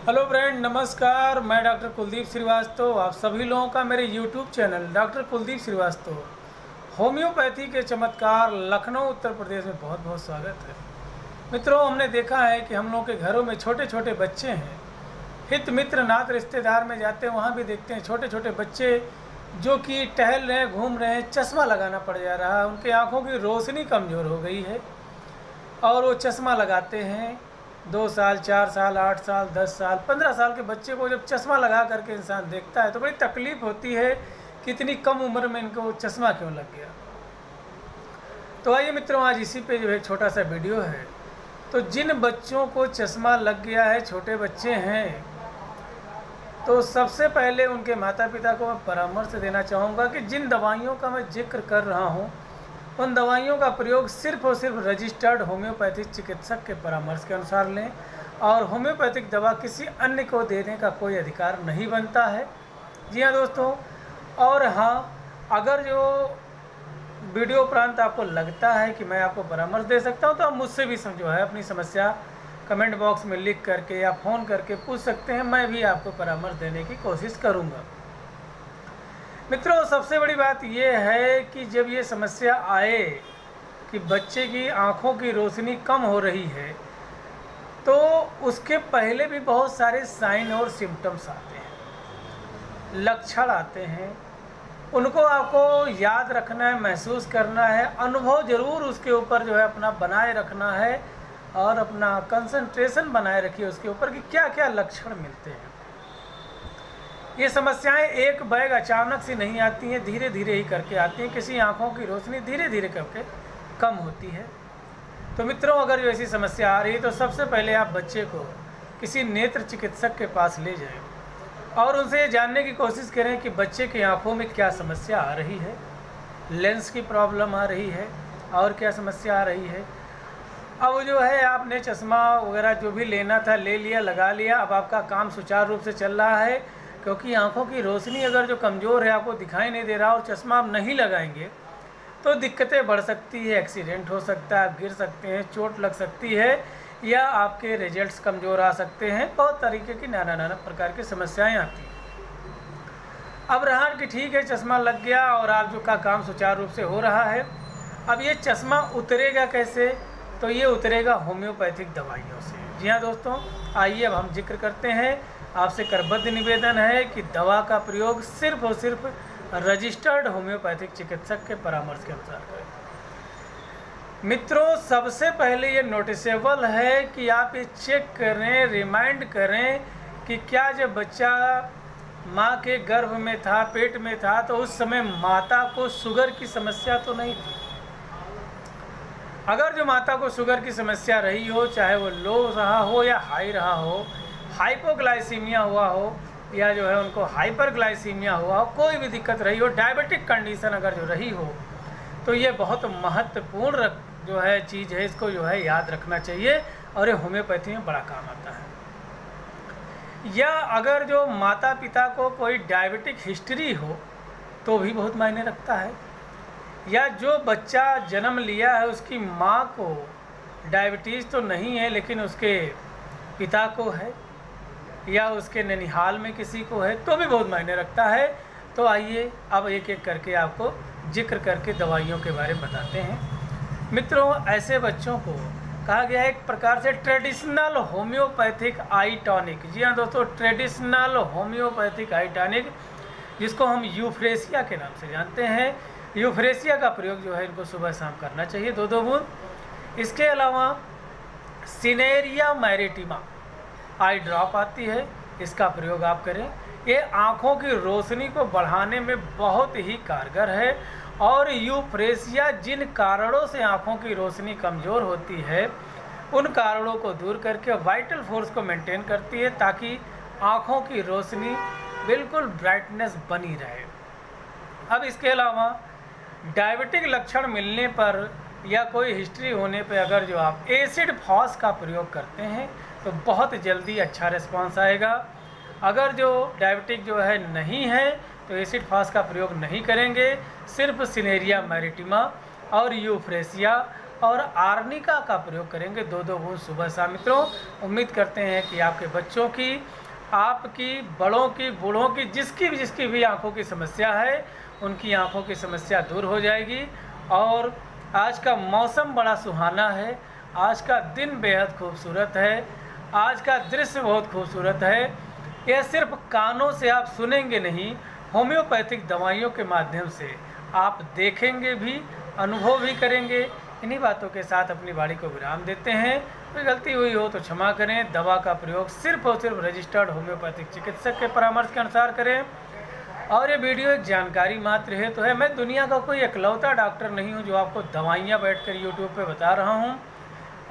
Hello friend, नमस्कार। मैं doctor Kuldeep Srivastava, आप सभी लोगों का मेरे YouTube channel doctor Kuldeep Shrivastava homeopathy के चमत्कार लखनऊ उत्तर प्रदेश में बहुत बहुत स्वागत है। मित्रों, हमने देखा है कि हम लोगों के घरों में छोटे छोटे बच्चे हैं। हित मित्र नात रिश्तेदार में जाते हैं, वहाँ भी देखते हैं छोटे छोटे बच्चे जो कि टहल रहे हैं, घूम रहे हैं, चश्मा लगाना पड़ जा रहा है। उनकी आँखों की रोशनी कमज़ोर हो गई है और वो चश्मा लगाते हैं। 2 साल, 4 साल, 8 साल, 10 साल, 15 साल के बच्चे को जब चश्मा लगा करके इंसान देखता है तो बड़ी तकलीफ़ होती है कि इतनी कम उम्र में इनको चश्मा क्यों लग गया। तो आइए मित्रों, आज इसी पे जो है छोटा सा वीडियो है। तो जिन बच्चों को चश्मा लग गया है, छोटे बच्चे हैं, तो सबसे पहले उनके माता पिता को मैं परामर्श देना चाहूँगा कि जिन दवाइयों का मैं जिक्र कर रहा हूँ उन दवाइयों का प्रयोग सिर्फ और सिर्फ रजिस्टर्ड होम्योपैथिक चिकित्सक के परामर्श के अनुसार लें और होम्योपैथिक दवा किसी अन्य को देने का कोई अधिकार नहीं बनता है। जी हाँ दोस्तों, और हाँ, अगर जो वीडियो उपरांत आपको लगता है कि मैं आपको परामर्श दे सकता हूँ तो आप मुझसे भी जो है अपनी समस्या कमेंट बॉक्स में लिख करके या फ़ोन करके पूछ सकते हैं। मैं भी आपको परामर्श देने की कोशिश करूँगा। मित्रों, सबसे बड़ी बात यह है कि जब ये समस्या आए कि बच्चे की आँखों की रोशनी कम हो रही है तो उसके पहले भी बहुत सारे साइन और सिम्टम्स आते हैं, लक्षण आते हैं। उनको आपको याद रखना है, महसूस करना है, अनुभव ज़रूर उसके ऊपर जो है अपना बनाए रखना है और अपना कंसंट्रेशन बनाए रखिए उसके ऊपर कि क्या क्या लक्षण मिलते हैं। ये समस्याएं एक बैग अचानक से नहीं आती हैं, धीरे धीरे ही करके आती हैं। किसी आँखों की रोशनी धीरे धीरे करके कम होती है। तो मित्रों, अगर जो ऐसी समस्या आ रही है तो सबसे पहले आप बच्चे को किसी नेत्र चिकित्सक के पास ले जाएं और उनसे ये जानने की कोशिश करें कि बच्चे की आँखों में क्या समस्या आ रही है, लेंस की प्रॉब्लम आ रही है और क्या समस्या आ रही है। अब जो है आपने चश्मा वगैरह जो भी लेना था ले लिया, लगा लिया, अब आपका काम सुचारू रूप से चल रहा है क्योंकि आँखों की रोशनी अगर जो कमज़ोर है, आपको दिखाई नहीं दे रहा और चश्मा आप नहीं लगाएंगे तो दिक्कतें बढ़ सकती है, एक्सीडेंट हो सकता है, आप गिर सकते हैं, चोट लग सकती है या आपके रिजल्ट्स कमज़ोर आ सकते हैं। बहुत तरीके की नाना प्रकार की समस्याएं आती हैं। अब रहा कि ठीक है, चश्मा लग गया और आप जो का काम सुचारू रूप से हो रहा है। अब ये चश्मा उतरेगा कैसे? तो ये उतरेगा होम्योपैथिक दवाइयों से। जी हाँ दोस्तों, आइए अब हम जिक्र करते हैं। आपसे करबद्ध निवेदन है कि दवा का प्रयोग सिर्फ और सिर्फ रजिस्टर्ड होम्योपैथिक चिकित्सक के परामर्श के अनुसार करें। मित्रों, सबसे पहले ये नोटिसेबल है कि आप ये चेक करें, रिमाइंड करें कि क्या जब बच्चा माँ के गर्भ में था, पेट में था, तो उस समय माता को शुगर की समस्या तो नहीं थी। अगर जो माता को शुगर की समस्या रही हो, चाहे वो लो रहा हो या हाई रहा हो, हाइपोग्लाइसीमिया हुआ हो या जो है उनको हाइपरग्लाइसीमिया हुआ हो, कोई भी दिक्कत रही हो, डायबिटिक कंडीशन अगर जो रही हो, तो ये बहुत महत्वपूर्ण जो है चीज़ है। इसको जो है याद रखना चाहिए और ये होम्योपैथी में बड़ा काम आता है। या अगर जो माता पिता को कोई डायबिटिक हिस्ट्री हो तो भी बहुत मायने रखता है। या जो बच्चा जन्म लिया है उसकी माँ को डायबिटीज़ तो नहीं है लेकिन उसके पिता को है या उसके ननिहाल में किसी को है तो भी बहुत मायने रखता है। तो आइए अब एक एक करके आपको जिक्र करके दवाइयों के बारे में बताते हैं। मित्रों, ऐसे बच्चों को कहा गया है एक प्रकार से ट्रेडिशनल होम्योपैथिक आई टॉनिक। जी हाँ दोस्तों, ट्रेडिशनल होम्योपैथिक आई टॉनिक, जिसको हम यूफ्रेसिया के नाम से जानते हैं। यूफ्रेसिया का प्रयोग जो है इनको सुबह शाम करना चाहिए, 2-2 बूंद। इसके अलावा सिनेरिया मैरिटिमा आई ड्रॉप आती है, इसका प्रयोग आप करें। ये आँखों की रोशनी को बढ़ाने में बहुत ही कारगर है और यूफ्रेसिया जिन कारणों से आँखों की रोशनी कमज़ोर होती है उन कारणों को दूर करके वाइटल फोर्स को मेंटेन करती है ताकि आँखों की रोशनी बिल्कुल ब्राइटनेस बनी रहे। अब इसके अलावा डायबिटिक लक्षण मिलने पर या कोई हिस्ट्री होने पर अगर जो आप एसिड फॉस का प्रयोग करते हैं तो बहुत जल्दी अच्छा रिस्पांस आएगा। अगर जो डायबिटिक जो है नहीं है तो एसिड फॉस का प्रयोग नहीं करेंगे, सिर्फ सिनेरिया मैरिटिमा और यूफ्रेसिया और आर्निका का प्रयोग करेंगे 2-2 बूंद सुबह शाम। मित्रों, उम्मीद करते हैं कि आपके बच्चों की, आपकी, बड़ों की, बूढ़ों की, जिसकी भी आंखों की समस्या है, उनकी आंखों की समस्या दूर हो जाएगी। और आज का मौसम बड़ा सुहाना है, आज का दिन बेहद खूबसूरत है, आज का दृश्य बहुत खूबसूरत है। यह सिर्फ कानों से आप सुनेंगे नहीं, होम्योपैथिक दवाइयों के माध्यम से आप देखेंगे भी, अनुभव भी करेंगे। इन्हीं बातों के साथ अपनी वाणी को विराम देते हैं। कोई गलती हुई हो तो क्षमा करें। दवा का प्रयोग सिर्फ और सिर्फ रजिस्टर्ड होम्योपैथिक चिकित्सक के परामर्श के अनुसार करें। और ये वीडियो एक जानकारी मात्र है तो है। मैं दुनिया का कोई इकलौता डॉक्टर नहीं हूँ जो आपको दवाइयाँ बैठकर यूट्यूब पे बता रहा हूँ।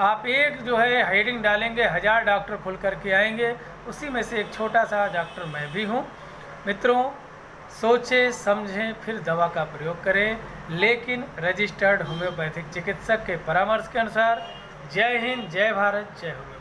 आप एक जो है हेडिंग डालेंगे, 1000 डॉक्टर खुल करके आएंगे, उसी में से एक छोटा सा डॉक्टर मैं भी हूँ। मित्रों, सोचें समझें फिर दवा का प्रयोग करें, लेकिन रजिस्टर्ड होम्योपैथिक चिकित्सक के परामर्श के अनुसार। जय हिंद, जय भारत, जय होम्योपैथी।